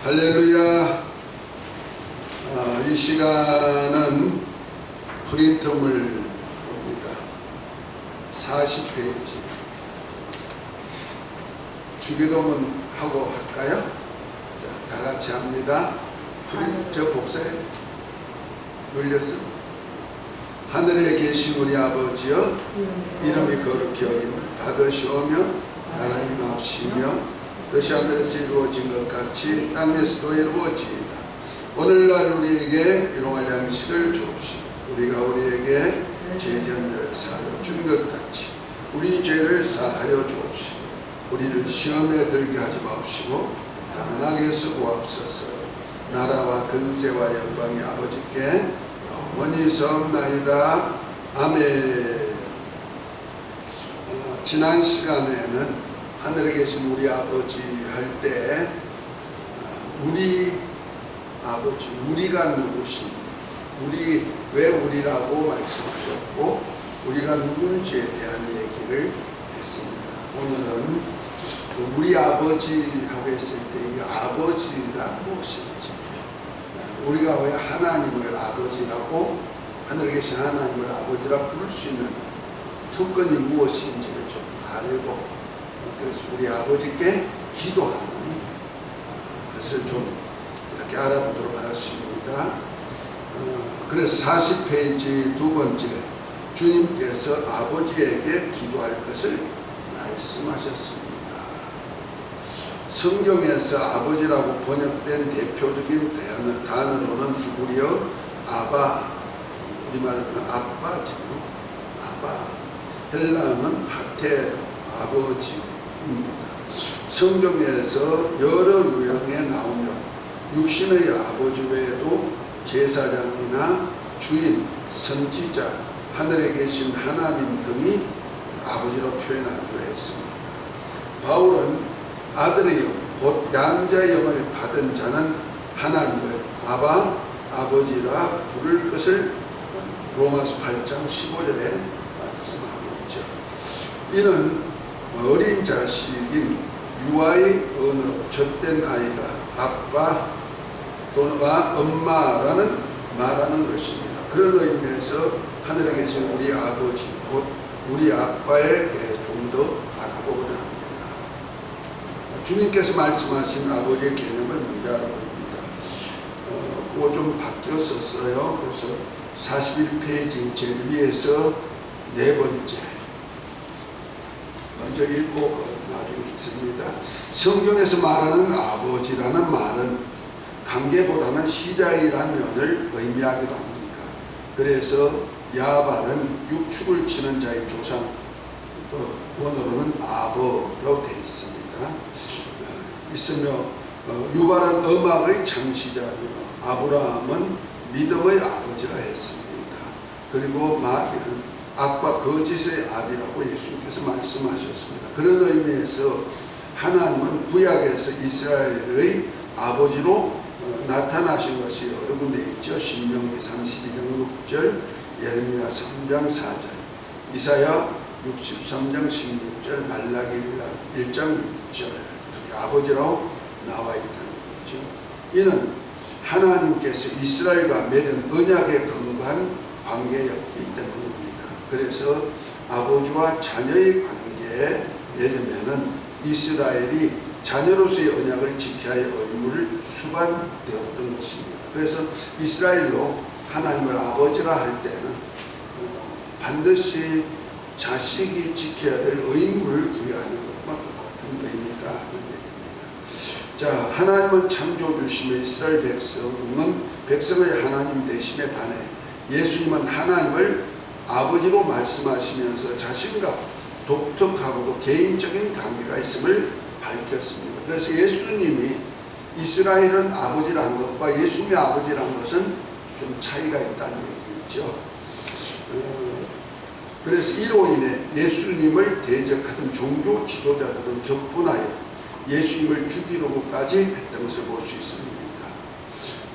할렐루야. 이 시간은 프린트물 봅니다. 40페이지. 주기도문 하고 할까요? 자, 다 같이 합니다. 저 복사해 눌렸습니다. 하늘에 계신 우리 아버지여, 이름이 거룩히 여김을 받으시오며 나라의 마옵시며 뜻이 하늘에서 이루어진 것 같이 땅에서도 이루어지이다. 오늘날 우리에게 일용할 양식을 주옵시고 우리가 우리에게 죄지은 자를 사하여 준 것 같이 우리 죄를 사하여 주옵시고 우리를 시험에 들게 하지 마옵시고 다만 악에서 구하옵소서. 나라와 근세와 영광이 아버지께 영원히 서옵나이다. 아멘. 지난 시간에는 하늘에 계신 우리 아버지 할 때 우리 아버지, 우리가 누구신지, 우리 왜 우리라고 말씀하셨고 우리가 누군지에 대한 얘기를 했습니다. 오늘은 우리 아버지 하고 했을 때 이 아버지가 무엇인지, 우리가 왜 하나님을 아버지라고, 하늘에 계신 하나님을 아버지라 부를 수 있는 특권이 무엇인지를 좀 알고, 그래서 우리 아버지께 기도하는 것을 좀 이렇게 알아보도록 하겠습니다. 그래서 40페이지 두 번째, 주님께서 아버지에게 기도할 것을 말씀하셨습니다. 성경에서 아버지라고 번역된 대표적인 단어로는 히브리어 아바, 우리말로는 아빠죠. 아바. 헬라어는 파테, 아버지입니다. 성경에서 여러 유형에 나오며 육신의 아버지 외에도 제사장이나 주인, 선지자, 하늘에 계신 하나님 등이 아버지로 표현하기로 했습니다. 바울은 아들의 영, 곧 양자의 영을 받은 자는 하나님을 아바, 아버지라 부를 것을 로마서 8장 15절에 말씀하고 있죠. 이는 어린 자식인 유아의 언어로 젖된 아이가 아빠 또는 엄마라는 말하는 것입니다. 그런 의미에서 하늘에 계신 우리 아버지, 곧 우리 아빠에 대해 좀 더 알아보고자 합니다. 주님께서 말씀하신 아버지의 개념을 먼저 알아봅니다. 그거 좀 바뀌었었어요. 그래서 41페이지 제일 위에서 네 번째, 먼저 읽고 나중에 읽습니다. 성경에서 말하는 아버지라는 말은 관계보다는 시작이라는 면을 의미하기도 합니다. 그래서 야발은 육축을 치는 자의 조상, 또 원어로는 아버라고 되어 있으며 유발은 음악의 창시자며 아브라함은 믿음의 아버지라 했습니다. 그리고 마귀는 악과 거짓의 아비라고 예수님께서 말씀하셨습니다. 그런 의미에서 하나님은 구약에서 이스라엘의 아버지로 나타나신 것이 여러 군데 있죠. 신명기 32장 6절, 예레미야 3장 4절, 이사야 63장 16절, 말라기 1장 6절, 이렇게 아버지라고 나와 있다는 거죠. 이는 하나님께서 이스라엘과 맺은 언약에 근거한 관계였기 때문입니다. 그래서 아버지와 자녀의 관계에 맺으면은 이스라엘이 자녀로서의 언약을 지켜야 할 의무를 수반되었던 것입니다. 그래서 이스라엘로 하나님을 아버지라 할 때는 반드시 자식이 지켜야 될 의무를 부여하는 것과 똑같은 의미가 하는 얘기입니다. 자, 하나님은 창조주심의 이스라엘 백성은 백성의 하나님 되심에 반해 예수님은 하나님을 아버지로 말씀하시면서 자신과 독특하고도 개인적인 관계가 있음을 밝혔습니다. 그래서 예수님이 이스라엘은 아버지라는 것과 예수님이 아버지라는 것은 좀 차이가 있다는 얘기죠. 그래서 이로 인해 예수님을 대적하던 종교 지도자들은 격분하여 예수님을 죽이려고까지 했던 것을 볼 수 있습니다.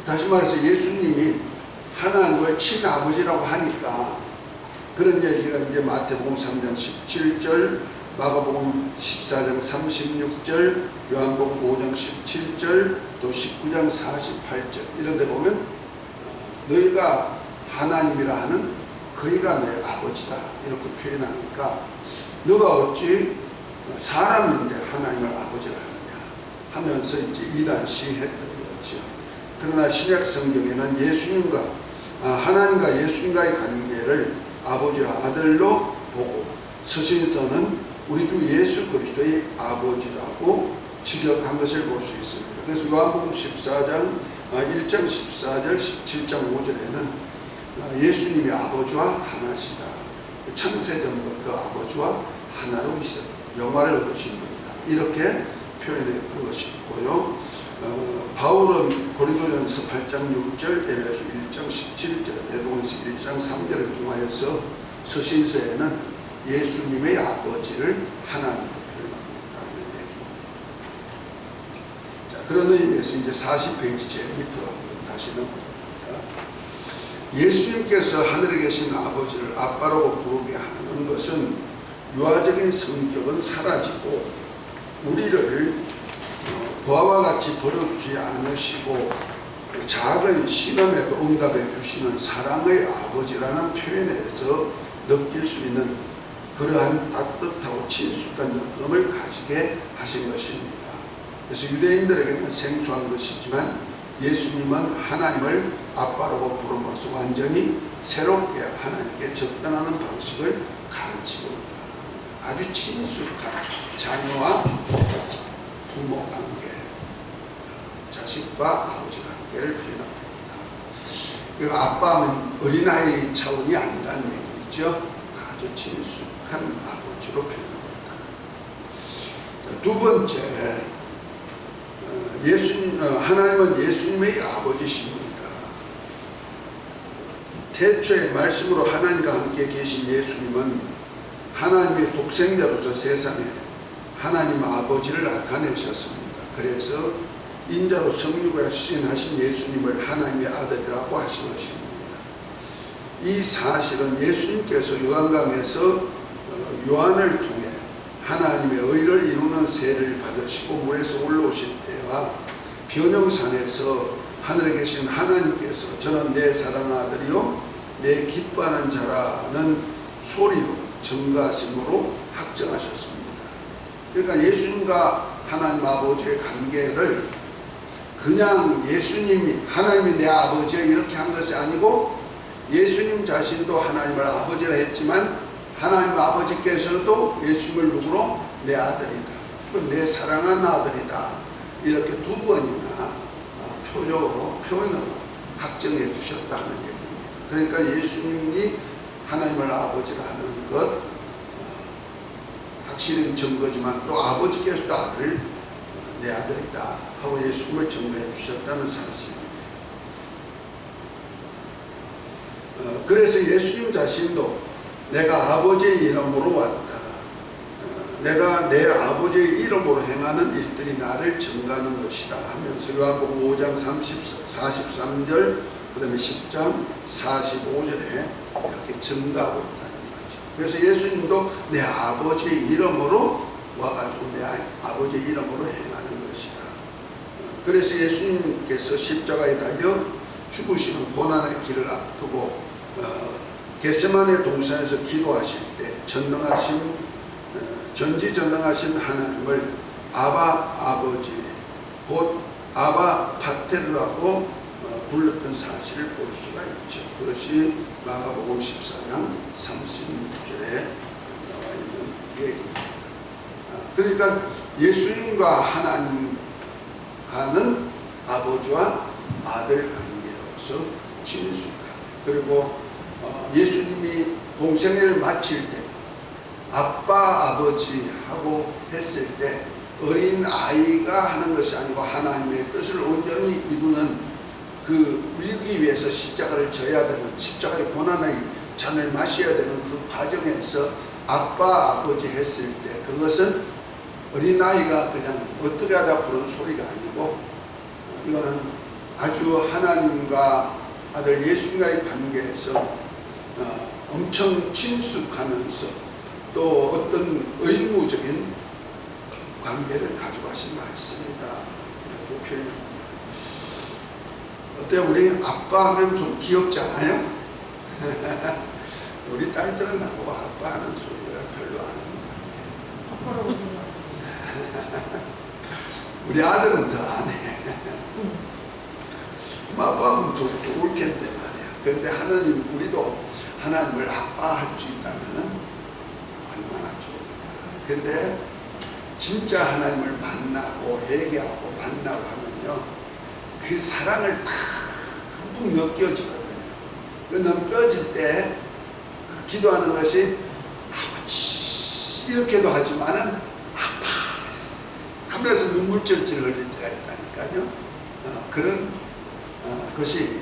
다시 말해서 예수님이 하나님을 친아버지라고 하니까 그런 얘기가 이제 마태복음 3장 17절, 마가복음 14장 36절, 요한복음 5장 17절, 또 19장 48절 이런 데 보면 너희가 하나님이라 하는 그이가 내 아버지다 이렇게 표현하니까 너가 어찌 사람인데 하나님을 아버지라 하느냐 하면서 이제 이단시했던 거죠. 그러나 신약 성경에는 예수님과 하나님과 예수님과의 관계를 아버지와 아들로 보고 서신서는 우리 주 예수 그리스도의 아버지라고 지적한 것을 볼 수 있습니다. 그래서 요한복음 14장 1장 14절 17장 5절에는 예수님이 아버지와 하나시다. 창세전부터 아버지와 하나로 있어 영화를 얻으신 분이다. 이렇게 표현했던 것이 있고요. 바울은 고린도전서 8장 6절, 에베소 1장 17절, 베드로전서 1장 3절을 통하여서 서신서에는 예수님의 아버지를 하나님으로 표현한다는 얘기입니다. 자, 그런 의미에서 이제 40페이지 제일 밑으로 한번 다시 넘어갑니다. 예수님께서 하늘에 계신 아버지를 아빠라고 부르게 하는 것은 유아적인 성격은 사라지고 우리를 보아와 같이 버려두지 않으시고 작은 시험에도 응답해 주시는 사랑의 아버지라는 표현에서 느낄 수 있는 그러한 따뜻하고 친숙한 느낌을 가지게 하신 것입니다. 그래서 유대인들에게는 생소한 것이지만 예수님은 하나님을 아빠라고 부름으로써 완전히 새롭게 하나님께 접근하는 방식을 가르치고 있다. 아주 친숙한 자녀와 부모 관계, 자식과 아버지 관계를 표현합니다. 그 아빠는 어린아이 차원이 아니라는 얘기죠. 아주 친숙한 아버지로 표현합니다. 두 번째, 하나님은 예수님의 아버지십니다. 태초에 말씀으로 하나님과 함께 계신 예수님은 하나님의 독생자로서 세상에 하나님 아버지를 나타내셨습니다. 그래서 인자로 성육에 시인하신 예수님을 하나님의 아들이라고 하신 것입니다. 이 사실은 예수님께서 요한강에서 요한을 통해 하나님의 의를 이루는 세를 받으시고 물에서 올라오실 때와 변형산에서 하늘에 계신 하나님께서 저는 내 사랑하는 아들이요 내 기뻐하는 자라는 소리로 증거하심으로 확정하셨습니다. 그러니까 예수님과 하나님 아버지의 관계를 그냥 예수님이 하나님이 내 아버지야 이렇게 한 것이 아니고 예수님 자신도 하나님을 아버지라 했지만 하나님 아버지께서도 예수님을 누구로? 내 아들이다. 내 사랑하는 아들이다. 이렇게 두 번이나 표적으로 표현으로 확정해 주셨다는 얘기입니다. 그러니까 예수님이 하나님을 아버지라 하는 것 확실한 증거지만 또 아버지께서도 아들을 내 아들이다 하고 예수님을 증거해 주셨다는 사실입니다. 그래서 예수님 자신도 내가 아버지의 이름으로 왔다. 내가 내 아버지의 이름으로 행하는 일들이 나를 증거하는 것이다 하면서 요한복음 5장 43절 그 다음에 10장 45절에 이렇게 증거하고 있다는 거죠. 그래서 예수님도 내 아버지의 이름으로 와가지고 내 아버지의 이름으로 행하는 것이다. 그래서 예수님께서 십자가에 달려 죽으시는 고난의 길을 앞두고 겟세마네 동산에서 기도하실 때 전지전능하신 하나님을 아바 아버지 곧 아바 파테르라고 불렀던 사실을 볼 수가 있죠. 그것이 마가복음 14장 36절에 나와 있는 얘기입니다. 그러니까 예수님과 하나님과는 아버지와 아들 관계로서 친숙한, 그리고 예수님이 공생애를 마칠 때 아빠 아버지 하고 했을 때 어린 아이가 하는 것이 아니고 하나님의 뜻을 온전히 이루는 그 일기 위해서 십자가를 져야 되는, 십자가의 고난의 잔을 마셔야 되는 그 과정에서 아빠 아버지 했을 때 그것은 어린아이가 그냥 어떻게 하다 부르는 소리가 아니고 이거는 아주 하나님과 아들 예수님과의 관계에서 엄청 친숙하면서 또 어떤 의무적인 관계를 가져가신 말씀이다. 이렇게 표현합니다. 어때요? 우리 아빠 하면 좀 귀엽지 않아요? 우리 딸들은 나보고 아빠 하는 소리가 별로 안 하는 것 같아요. 우리 아들은 더 안 해. 아빠하면 좋을 텐데 말이야. 그런데 하나님, 우리도 하나님을 아빠 할 수 있다면 얼마나 좋을까. 근데 진짜 하나님을 만나고 회개하고 만나고 하면요, 그 사랑을 다 듬뿍 느껴지거든요. 그 넘겨질 때 기도하는 것이 아버지 이렇게도 하지만은 아파 하면서 눈물 찔찔 흘릴 때가 있다니까요. 그런 것이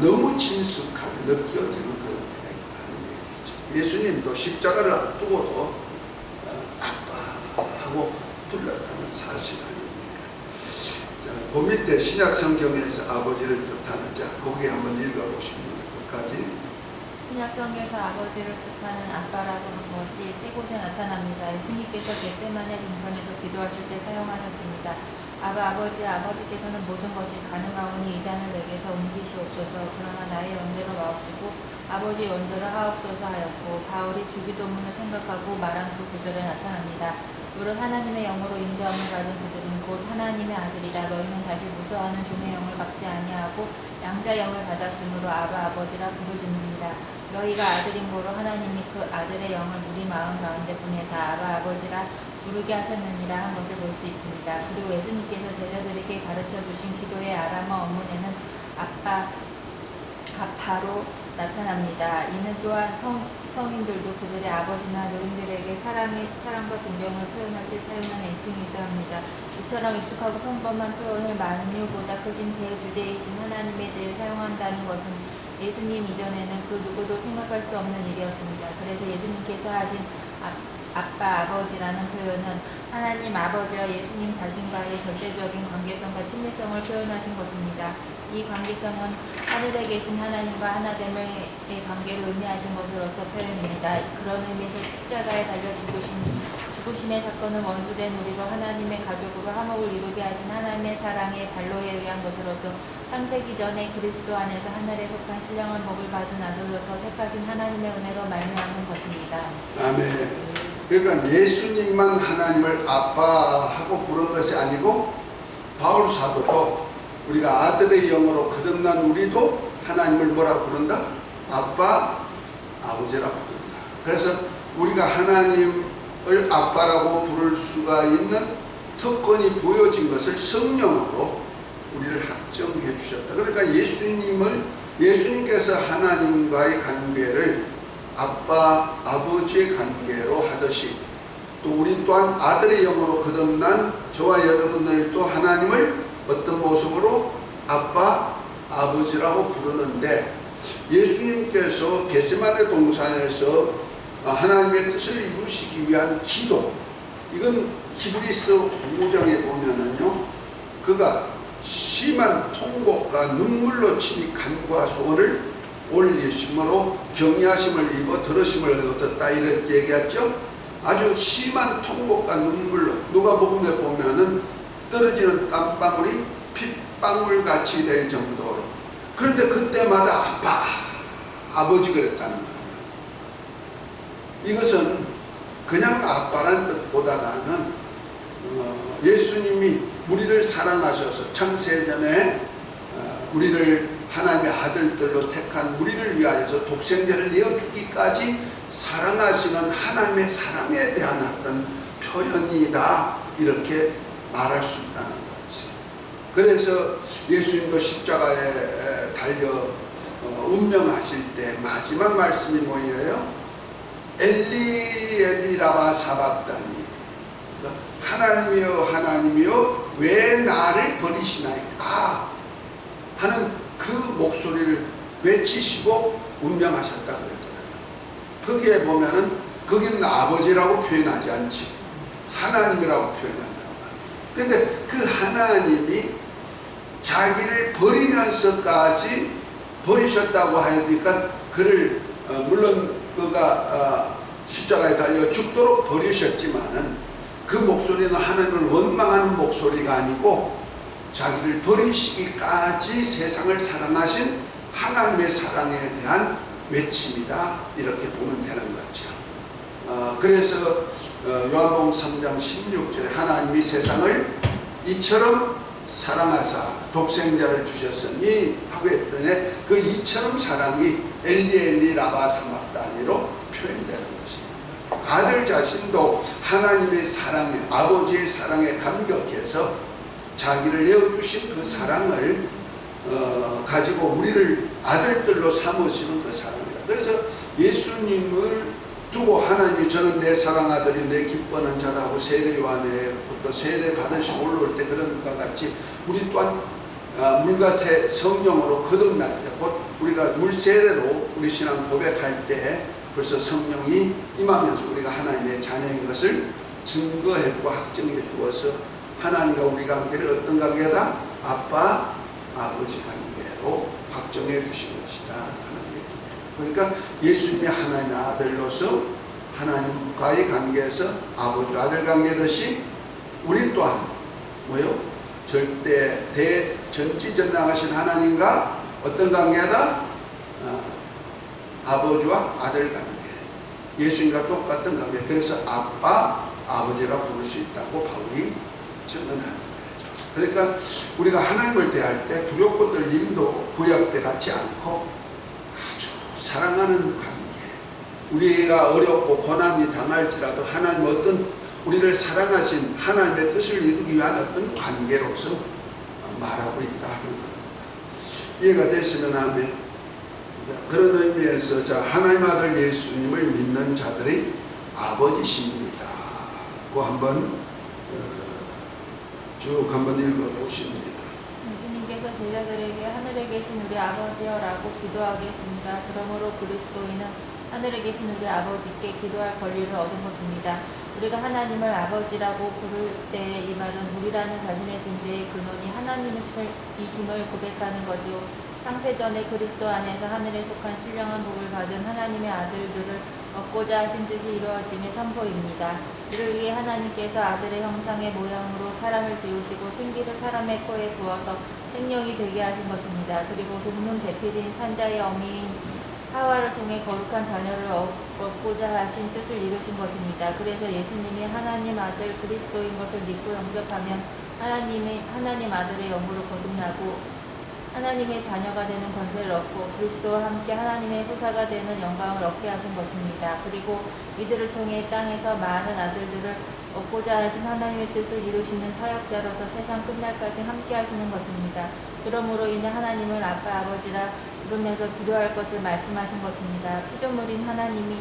너무 친숙하게 느껴지는 그런 때가 있다는 얘기죠. 예수님도 십자가를 앞두고도 아빠하고 불렀다는 사실 아닙니까? 자, 그 밑에 신약 성경에서 아버지를 뜻하는 자, 거기 한번 읽어보십니다. 끝까지. 신약 성경에서 아버지를 뜻하는 아빠라고 하는 것이 세 곳에 나타납니다. 예수님께서 겟세마네 동산에서 기도하실 때 사용하셨습니다. 아버지께서는 모든 것이 가능하오니 이 잔을 내게서 옮기시옵소서. 그러나 나의 원대로 마옵시고 아버지의 원대로 하옵소서 하였고, 바울이 주기도문을 생각하고 말한 그 구절에 나타납니다. 무릇 하나님의 영으로 인도함을 받은 그들은 곧 하나님의 아들이라. 너희는 다시 무서워하는 종의 영을 받지 아니하고 양자 영을 받았으므로 아버지라 부르짖느니라. 너희가 아들인 고로 하나님이 그 아들의 영을 우리 마음 가운데 보내사 아버지라 부르게 하셨느니라 한 것을 볼 수 있습니다. 그리고 예수님께서 제자들에게 가르쳐 주신 기도의 아람어 어문에는 아빠로 나타납니다. 이는 또한 성인들도 그들의 아버지나 노인들에게 사랑과 존경을 표현할 때 사용하는 애칭이기도 합니다. 이처럼 익숙하고 평범한 표현을 만유보다 크신 대주제이신 하나님에 대해 사용한다는 것은 예수님 이전에는 그 누구도 생각할 수 없는 일이었습니다. 그래서 예수님께서 하신 아버지라는 표현은 하나님 아버지와 예수님 자신과의 절대적인 관계성과 친밀성을 표현하신 것입니다. 이 관계성은 하늘에 계신 하나님과 하나됨의 관계를 의미하신 것으로서 표현입니다. 그런 의미에서 십자가에 달려 죽으심의 사건은 원수된 우리로 하나님의 가족으로 화목을 이루게 하신 하나님의 사랑의 발로에 의한 것으로서 창세기 전에 그리스도 안에서 하늘에 속한 신령한 복을 받은 아들로서 택하신 하나님의 은혜로 말미암은 것입니다. 아멘. 그러니까 예수님만 하나님을 아빠하고 부른 것이 아니고 바울 사도도 우리가 아들의 영으로 거듭난 우리도 하나님을 뭐라고 부른다? 아빠, 아버지라고 부른다. 그래서 우리가 하나님을 아빠라고 부를 수가 있는 특권이 보여진 것을 성령으로 우리를 확정해 주셨다. 그러니까 예수님께서 하나님과의 관계를 아빠, 아버지의 관계로 하듯이 또 우리 또한 아들의 영으로 거듭난 저와 여러분들도 하나님을 어떤 모습으로 아빠, 아버지라고 부르는데, 예수님께서 겟세마네 동산에서 하나님의 뜻을 이루시기 위한 기도, 이건 히브리서 5장에 보면은요, 그가 심한 통곡과 눈물로 친히 간구와 소원을 올리심으로 경외하심을 입어 들으심을 얻었다, 이렇게 얘기했죠. 아주 심한 통곡과 눈물로, 누가복음에 보면은 떨어지는 땀방울이 핏방울같이 될 정도로. 그런데 그때마다 아빠, 아버지 그랬다는 거예요. 이것은 그냥 아빠라는 뜻보다는 예수님이 우리를 사랑하셔서 창세전에 우리를 하나님의 아들들로 택한 우리를 위하여서 독생자를 내어주기까지 사랑하시는 하나님의 사랑에 대한 어떤 표현이다, 이렇게 말할 수 있다는 거지. 그래서 예수님도 십자가에 달려 운명하실 때 마지막 말씀이 뭐예요? 엘리 엘리 라마 사박다니, 하나님이여 하나님이여 왜 나를 버리시나이까 하는 그 목소리를 외치시고 운명하셨다 그랬거든요. 거기에 보면은 거기는 아버지라고 표현하지 않지 하나님이라고 표현한단 말이에요. 근데 그 하나님이 자기를 버리면서까지 버리셨다고 하니까 그를 물론 그가 십자가에 달려 죽도록 버리셨지만은 그 목소리는 하나님을 원망하는 목소리가 아니고 자기를 버리시기까지 세상을 사랑하신 하나님의 사랑에 대한 외침이다, 이렇게 보면 되는 거죠. 그래서 요한복음 3장 16절에 하나님이 세상을 이처럼 사랑하사 독생자를 주셨으니 하고 했더니 그 이처럼 사랑이 엘리 엘리 라바 사막다니로 표현되는 것입니다. 아들 자신도 하나님의 사랑에, 아버지의 사랑에 감격해서 자기를 내어주신 그 사랑을 가지고 우리를 아들들로 삼으시는 그 사랑입니다. 그래서 예수님을 두고 하나님이 저는 내 사랑 아들이 내 기뻐하는 자다 하고 세례 요한에부터 세례 받으시고 올라올 때 그런 것과 같이 우리 또한 물과 성령으로 거듭날 때, 곧 우리가 물 세례로 우리 신앙 고백할 때 벌써 성령이 임하면서 우리가 하나님의 자녀인 것을 증거해주고 확증해 주어서 하나님과 우리 관계를 어떤 관계다? 아빠, 아버지 관계로 확정해 주신 것이다 하는 얘기입니다. 그러니까 예수님이 하나님의 아들로서 하나님과의 관계에서 아버지 아들 관계듯이 우리 또한 뭐요? 절대 대전지전능하신 하나님과 어떤 관계다? 아버지와 아들 관계, 예수님과 똑같은 관계. 그래서 아빠, 아버지라 부를 수 있다고 바울이 증언하는 거죠. 그러니까 우리가 하나님을 대할 때 두렵고 떨림도 구약 때 같지 않고 아주 사랑하는 관계, 우리가 어렵고 고난이 당할지라도 하나님 어떤 우리를 사랑하신 하나님의 뜻을 이루기 위한 어떤 관계로서 말하고 있다 하는 겁니다. 이해가 되시면 하면 그런 의미에서 하나님 아들 예수님을 믿는 자들의 아버지십니다. 그 한번 쭉 한번 읽어보십니다. 예수님께서 제자들에게 하늘에 계신 우리 아버지여라고 기도하겠습니다. 그러므로 그리스도인은 하늘에 계신 우리 아버지께 기도할 권리를 얻은 것입니다. 우리가 하나님을 아버지라고 부를 때 이 말은 우리라는 자신의 존재의 근원이 하나님이심을 고백하는 것이요, 창세전에 그리스도 안에서 하늘에 속한 신령한 복을 받은 하나님의 아들들을 얻고자 하신 뜻이 이루어짐의 선포입니다. 이를 위해 하나님께서 아들의 형상의 모양으로 사람을 지으시고 생기를 사람의 코에 부어서 생명이 되게 하신 것입니다. 그리고 돕는 배필인 산자의 어미인 하와를 통해 거룩한 자녀를 얻고자 하신 뜻을 이루신 것입니다. 그래서 예수님이 하나님 아들 그리스도인 것을 믿고 영접하면 하나님 아들의 영으로 거듭나고 하나님의 자녀가 되는 권세를 얻고 그리스도와 함께 하나님의 후사가 되는 영광을 얻게 하신 것입니다. 그리고 이들을 통해 땅에서 많은 아들들을 얻고자 하신 하나님의 뜻을 이루시는 사역자로서 세상 끝날까지 함께 하시는 것입니다. 그러므로 이는 하나님을 아빠 아버지라 부르면서 기도할 것을 말씀하신 것입니다. 피조물인 하나님이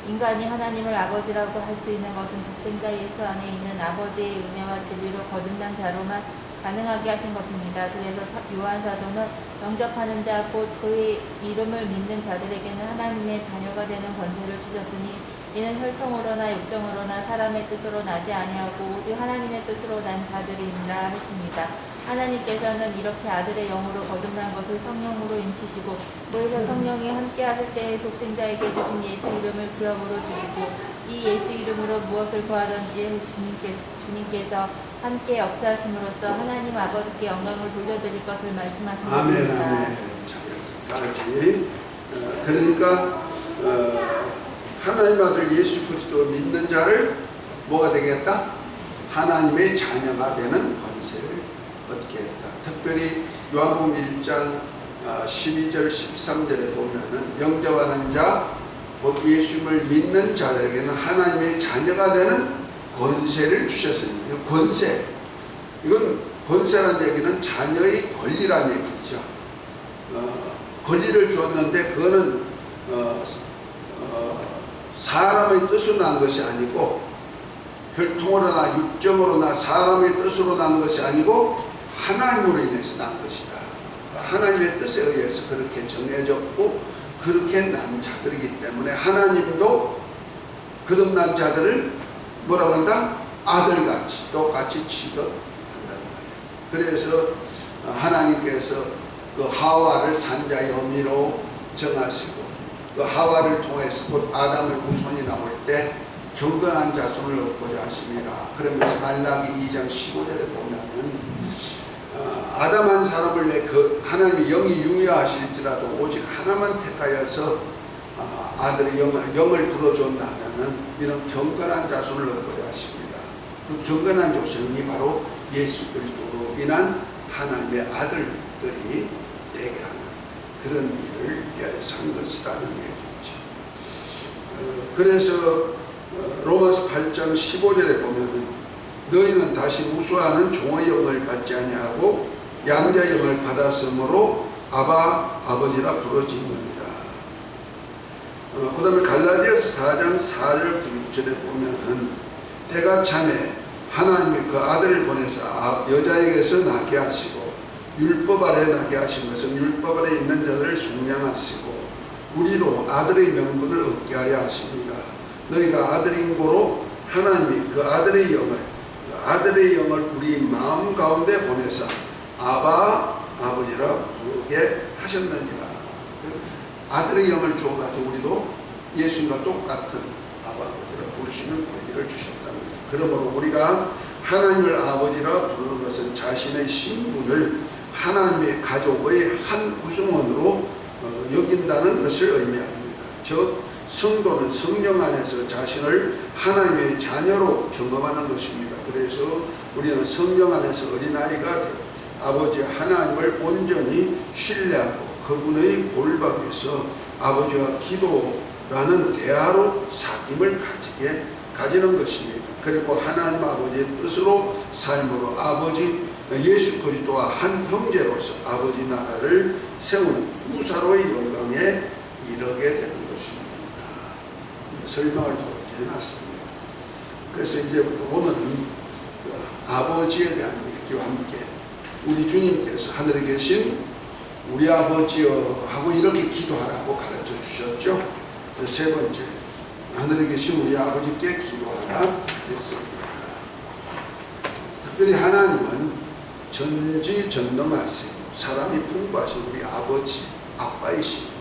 인간이 하나님을 아버지라고 할 수 있는 것은 독생자 예수 안에 있는 아버지의 은혜와 진리로 거듭난 자로만 가능하게 하신 것입니다. 그래서 요한 사도는 영접하는 자 곧 그의 이름을 믿는 자들에게는 하나님의 자녀가 되는 권세를 주셨으니 이는 혈통으로나 육정으로나 사람의 뜻으로 나지 아니하고 오직 하나님의 뜻으로 난 자들이니라 했습니다. 하나님께서는 이렇게 아들의 영으로 거듭난 것을 성령으로 인치시고 그래서 성령이 함께 하실 때에 독생자에게 주신 예수 이름을 기업으로 주시고 이 예수 이름으로 무엇을 구하든지 주님께서 함께 역사하심으로써 하나님 아버지께 영광을 돌려드릴 것을 말씀하신 것입니다. 아멘. 자, 여기까지. 그러니까 하나님 아들 예수 그리스도를 믿는 자를 뭐가 되겠다? 하나님의 자녀가 되는 권세를 얻게 했다. 특별히 요한복음 1장 12절 13절에 보면은 영접하는 자, 곧 예수님을 믿는 자들에게는 하나님의 자녀가 되는 권세를 주셨습니다. 권세, 이건 권세라는 얘기는 자녀의 권리라는 얘기죠. 권리를 주었는데 그거는 사람의 뜻으로 난 것이 아니고 혈통으로나 육정으로나 사람의 뜻으로 난 것이 아니고 하나님으로 인해서 난 것이다. 하나님의 뜻에 의해서 그렇게 정해졌고 그렇게 난 자들이기 때문에 하나님도 거듭난 자들을 뭐라고 한다? 아들같이 똑같이 취급한다는 말이에요. 그래서 하나님께서 그 하와를 산자의 어미로 정하시고 그 하와를 통해서 곧 아담의 후손이 나올 때 경건한 자손을 얻고자 하심이라. 그러면서 말라기 2장 15절에 보면은 아담 한 사람을 위해 그 하나님이 영이 유효하실지라도 오직 하나만 택하여서 아들의 영을 불어줬다면은 이런 경건한 자손을 얻고자 하십니다. 그 경건한 자손이 바로 예수 그리스도로 인한 하나님의 아들들이 되게 하는 그런 일을 위해서 한 것이라는 얘기죠. 그래서 로마서 8장 15절에 보면은 너희는 다시 무수하는 종의 영을 받지 아니하고 양자의 영을 받았으므로 아바 아버지라 부르짖느니라. 그 다음에 갈라디아서 4장 4절 9절에 보면은 때가 차매 하나님이 그 아들을 보내사 여자에게서 나게 하시고 율법 아래 나게 하신 것은 율법 아래 있는 자들을 속량하시고 우리로 아들의 명분을 얻게 하려 하십니다. 너희가 아들인 고로 하나님이 그 아들의 영을 우리 마음 가운데 보내사 아바 아버지라 부르게 하셨느니라. 아들의 영을 주어가지고 우리도 예수님과 똑같은 아바 아버지라 부르시는 권리를 주셨답니다. 그러므로 우리가 하나님을 아버지라 부르는 것은 자신의 신분을 하나님의 가족의 한 구성원으로 여긴다는 것을 의미합니다. 즉 성도는 성령 안에서 자신을 하나님의 자녀로 경험하는 것입니다. 그래서 우리는 성령 안에서 어린아이가 되고 아버지 하나님을 온전히 신뢰하고 그분의 골방에서 아버지와 기도라는 대화로 사귐을 가지는 것입니다. 그리고 하나님 아버지의 뜻으로 삶으로 아버지 예수 그리스도와 한 형제로서 아버지 나라를 세우는 무사로의 영광에 이르게 되는 것입니다. 설명을 그렇게 해놨습니다. 그래서 이제 오늘은 그 아버지에 대한 얘기와 함께 우리 주님께서 하늘에 계신 우리 아버지여 하고 이렇게 기도하라고 가르쳐 주셨죠. 세 번째, 하늘에 계신 우리 아버지께 기도하라 했습니다. 특별히 하나님은 전지전능하시고 사람이 풍부하신 우리 아버지, 아빠이십니다.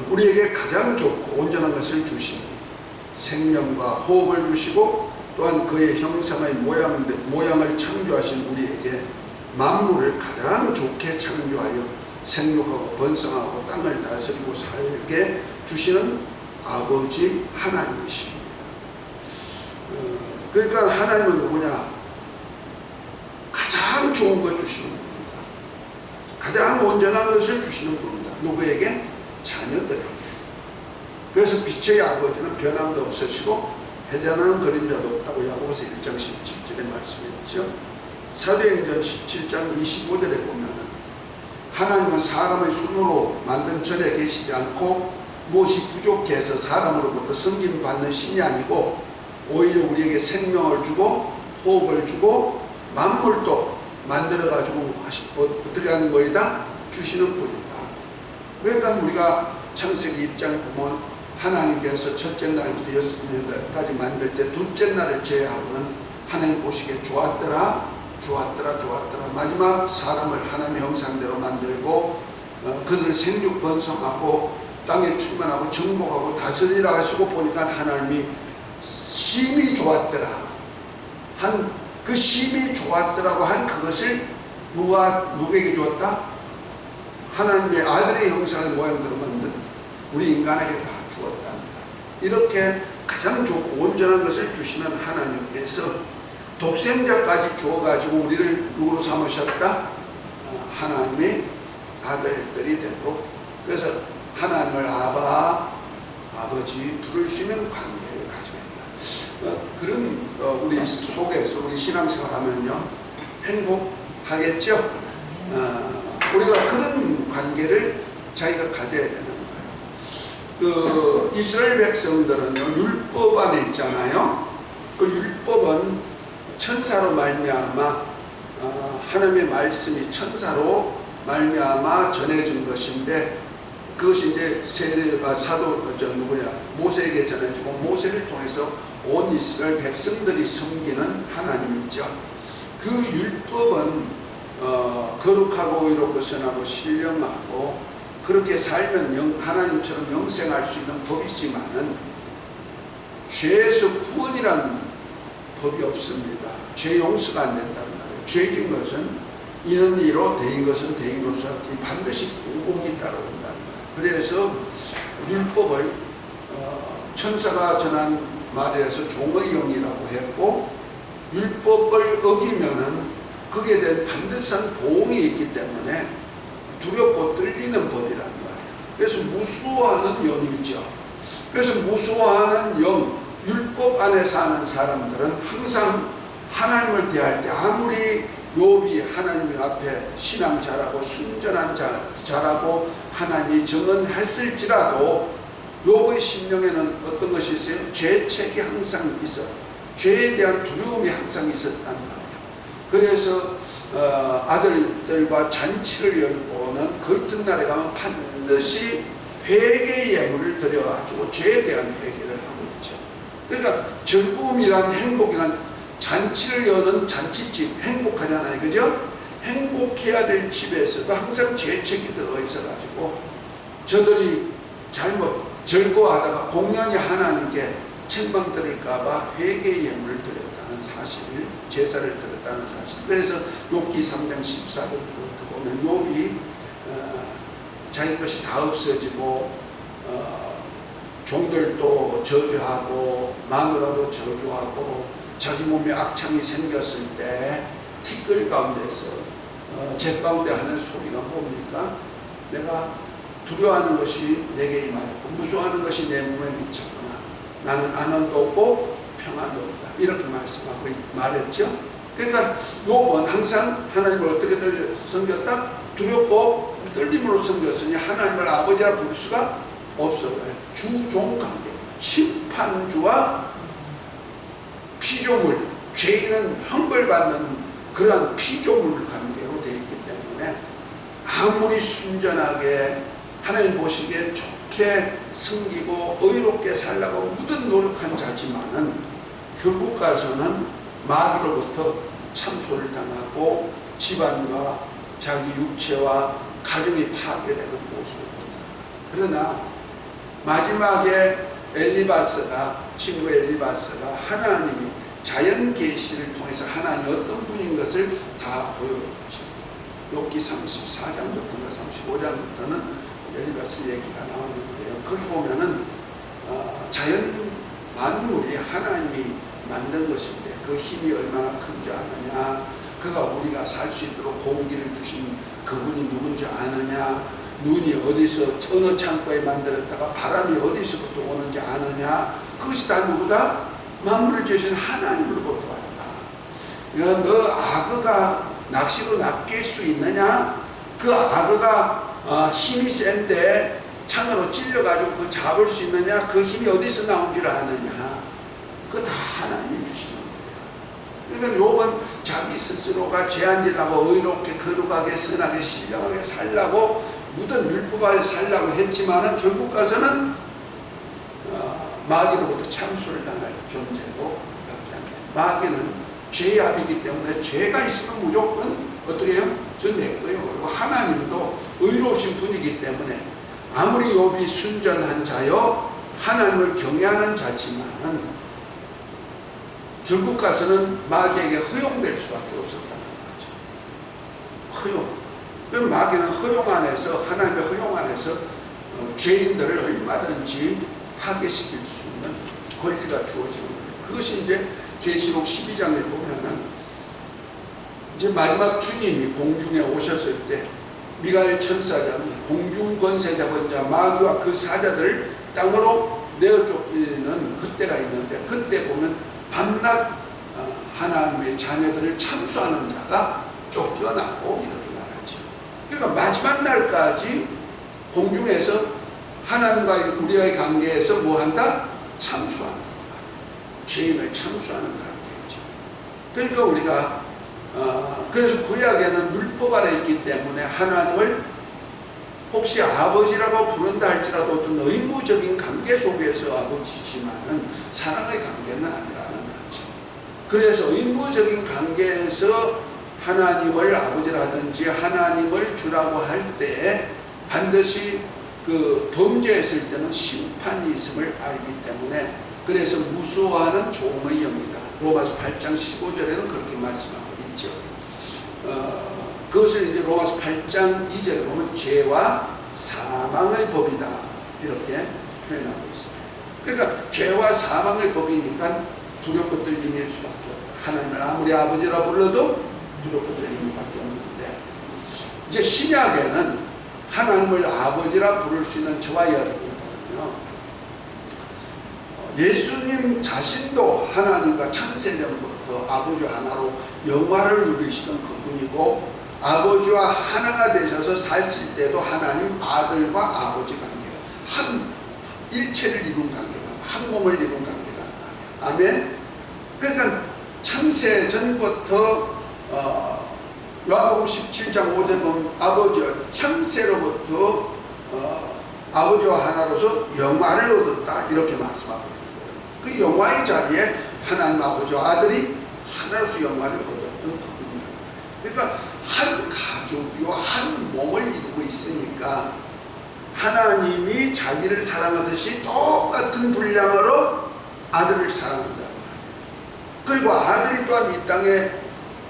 우리에게 가장 좋고 온전한 것을 주시니 생명과 호흡을 주시고 또한 그의 형상의 모양을 창조하신 우리에게 만물을 가장 좋게 창조하여 생육하고 번성하고 땅을 다스리고 살게 주시는 아버지 하나님이십니다. 그러니까 하나님은 누구냐? 가장 좋은 것 주시는 분입니다. 가장 온전한 것을 주시는 분입니다. 누구에게? 자녀들에게. 그래서 빛의 아버지는 변함도 없으시고 해자나는 그림자도 없다고 야고보서 1장 17절에 말씀했죠. 사도행전 17장 25절에 보면은 하나님은 사람의 손으로 만든 절에 계시지 않고 무엇이 부족해서 사람으로부터 섬김받는 신이 아니고 오히려 우리에게 생명을 주고 호흡을 주고 만물도 만들어가지고 어떻게 하는 거이다? 주시는 분이다. 그러니까 우리가 창세기 1장에 보면 하나님께서 첫째 날부터 여섯 날까지 만들 때 둘째 날을 제외하고는 하나님 보시기에 좋았더라 마지막 사람을 하나님의 형상대로 만들고 그들을 생육 번성하고 땅에 충만하고 정복하고 다스리라 하시고 보니까 하나님이 심히 좋았더라 한 그 심히 좋았더라고 한 그것을 누구에게 주었다? 하나님의 아들의 형상의 모양대로 만든 우리 인간에게 다 주었다. 이렇게 가장 좋고 온전한 것을 주시는 하나님께서 독생자까지 주어가지고 우리를 누구로 삼으셨다? 하나님의 아들들이 되고, 그래서 하나님을 아버지 부를 수 있는 관계를 가져야 한다. 그런 우리 속에서 우리 신앙생활 하면요 행복하겠죠. 우리가 그런 관계를 자기가 가져야 되는 거예요. 그 이스라엘 백성들은요 율법 안에 있잖아요. 그 율법은 천사로 말미암아 하나님의 말씀이 천사로 말미암아 전해진 것인데, 그것이 이제 세례가 모세에게 전해지고 모세를 통해서 온 이스라엘 백성들이 섬기는 하나님이죠. 그 율법은 거룩하고 의롭고 선하고 신령하고 그렇게 살면 하나님처럼 영생할 수 있는 법이지만은 죄에서 구원이란 법이 없습니다. 죄 용서가 안 된단 말이에요. 죄진 것은 이는 이로 대인 것은 대인 것으로 반드시 공복이 따라온단 말이에요. 그래서 율법을 천사가 전한 말에서 종의 영이라고 했고, 율법을 어기면은 거기에 대한 반드시한 보응이 있기 때문에 두렵고 떨리는 법이란 말이에요. 그래서 무서워하는 영이죠. 그래서 무서워하는 영, 율법 안에 사는 사람들은 항상 하나님을 대할 때 아무리 욥이 하나님 앞에 신앙 잘하고 순전한 잘하고 하나님이 정언했을지라도 욥의 심령에는 어떤 것이 있어요? 죄책이 항상 있어. 죄에 대한 두려움이 항상 있었단 말이에요. 그래서 아들들과 잔치를 열고는 그 이튿날에 가면 반드시 회개의 예물을 드려가지고 죄에 대한 회개를 하고 있죠. 그러니까 즐거움이란 행복이란 잔치를 여는 잔치집 행복하잖아요. 그죠? 행복해야 될 집에서도 항상 죄책이 들어가 있어가지고 저들이 잘못 즐거워하다가 공연히 하나님께 책망 들을까봐 회개의 예물을 드렸다는 사실, 제사를 드렸다는 사실. 그래서 욥기 3장 14절 보면 욥이 자기 것이 다 없어지고 종들도 저주하고 마누라도 저주하고 자기 몸에 악창이 생겼을 때 티끌 가운데서 제 가운데 하는 소리가 뭡니까? 내가 두려워하는 것이 내게 임하였고 무서워하는 것이 내 몸에 미쳤구나. 나는 안원도 없고 평안도 없다. 이렇게 말했죠. 그러니까 욥은 항상 하나님을 어떻게 섬겼다? 두렵고 떨림으로 섬겼으니 하나님을 아버지라 부를 수가 없어요. 주종 관계, 심판주와 피조물, 죄인은 형벌받는 그러한 피조물 관계로 되어 있기 때문에 아무리 순전하게 하나님 보시기에 좋게 섬기고 의롭게 살라고 무든 노력한 자지만은 결국 가서는 마귀로부터 참소를 당하고 집안과 자기 육체와 가정이 파괴되는 모습을 본다. 그러나 마지막에 친구 엘리바스가 하나님이 자연 계시를 통해서 하나님이 어떤 분인 것을 다 보여줬죠. 욥기 34장부터나 35장부터는 엘리바스 얘기가 나오는데요. 거기 보면은 자연 만물이 하나님이 만든 것인데 그 힘이 얼마나 큰 줄 아느냐, 그가 우리가 살 수 있도록 공기를 주신 그분이 누군지 아느냐, 눈이 어디서 어느 창고에 만들었다가 바람이 어디서부터 오는지 아느냐, 그것이 다 누구다? 만물을 지으신 하나님으로부터 왔다. 그러니까 너 악어가 낚시로 낚일 수 있느냐? 그 악어가 힘이 센데 창으로 찔려가지고 그 잡을 수 있느냐? 그 힘이 어디서 나온 줄 아느냐? 그거 다 하나님이 주시는 거예요. 그러니까 욥은 자기 스스로가 죄안지려고 의롭게 거룩하게 선하게 신령하게 살라고 묻은 율법 아래 살라고 했지만은 결국 가서는 마귀로부터 참수를 당할 존재로 마귀는 죄의 압이기 때문에 죄가 있으면 무조건 어떻게 해요? 저 내 거예요. 그리고 하나님도 의로우신 분이기 때문에 아무리 욥이 순전한 자여 하나님을 경외하는 자지만은 결국 가서는 마귀에게 허용될 수밖에 없었다는 거죠. 허용. 그럼 마귀는 허용 안에서, 하나님의 허용 안에서 죄인들을 얼마든지 파괴시킬 수 있는 권리가 주어지는 거예요. 그것이 이제 계시록 12장에 보면은 이제 마지막 주님이 공중에 오셨을 때 미가엘 천사장이 공중 권세 잡은 자 마귀와 그 사자들을 땅으로 내어 쫓기는 그때가 있는데, 그때 보면 밤낮 하나님의 자녀들을 참수하는 자가 쫓겨나고 이렇게 말하죠. 그러니까 마지막 날까지 공중에서 하나님과 우리와의 관계에서 뭐한다? 참수한다. 죄인을 참수하는 관계죠. 그러니까 우리가 그래서 구약에는 율법 아래 있기 때문에 하나님을 혹시 아버지라고 부른다 할지라도 어떤 의무적인 관계 속에서 아버지지만은 사랑의 관계는 아니라는 거죠. 그래서 의무적인 관계에서 하나님을 아버지라든지 하나님을 주라고 할 때 반드시 그 범죄했을 때는 심판이 있음을 알기 때문에 그래서 무서워하는 종의 영이다. 로마서 8장 15절에는 그렇게 말씀하고 있죠. 그것을 이제 로마서 8장 2절에 보면 죄와 사망의 법이다 이렇게 표현하고 있습니다. 그러니까 죄와 사망의 법이니까 두렵고 떨림일 수밖에 없다. 하나님을 아무리 아버지라 불러도 두렵고 떨림일 밖에 없는데, 이제 신약에는 하나님을 아버지라 부를 수 있는 저와 여러분은요, 예수님 자신도 하나님과 창세전부터 아버지 하나로 영화를 누리시던 그분이고, 아버지와 하나가 되셔서 사실 때도 하나님 아들과 아버지 관계가 한 일체를 이룬 관계가, 한 몸을 이룬 관계가 아멘. 그러니까 창세 전부터 요한복음 17장 5절 보면 아버지와 창세로부터 아버지와 하나로서 영화를 얻었다 이렇게 말씀하고 있거든요. 그 영화의 자리에 하나님 아버지와 아들이 하나로서 영화를 얻었던 그분이에요. 그러니까 한 가족이요 한 몸을 이루고 있으니까 하나님이 자기를 사랑하듯이 똑같은 분량으로 아들을 사랑한다는 말이에요. 그리고 아들이 또한 이 땅에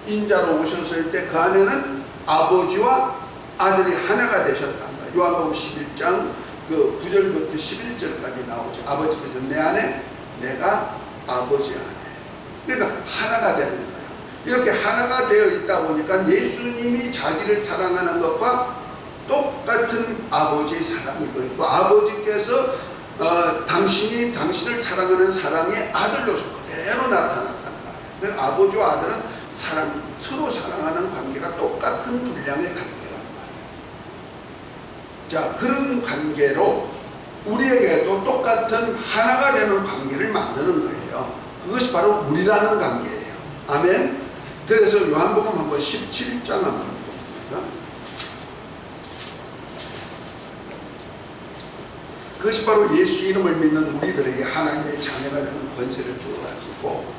인자로 오셨을 때 그 안에는 아버지와 아들이 하나가 되셨단 말이에요. 요한복음 11장 그 9절부터 11절까지 나오죠. 아버지께서 내 안에, 내가 아버지 안에. 그러니까 하나가 되는 거예요. 이렇게 하나가 되어 있다 보니까 예수님이 자기를 사랑하는 것과 똑같은 아버지의 사랑이 있고, 아버지께서 당신이 당신을 사랑하는 사랑이 아들로서 그대로 나타났단 말이에요. 그래서 아버지와 아들은 서로 사랑하는 관계가 똑같은 분량의 관계란 말이에요. 자, 그런 관계로 우리에게도 똑같은 하나가 되는 관계를 만드는 거예요. 그것이 바로 우리라는 관계예요. 아멘. 그래서 요한복음 한번 17장 한번 봅니다. 그것이 바로 예수 이름을 믿는 우리들에게 하나님의 자녀가 되는 권세를 주어가지고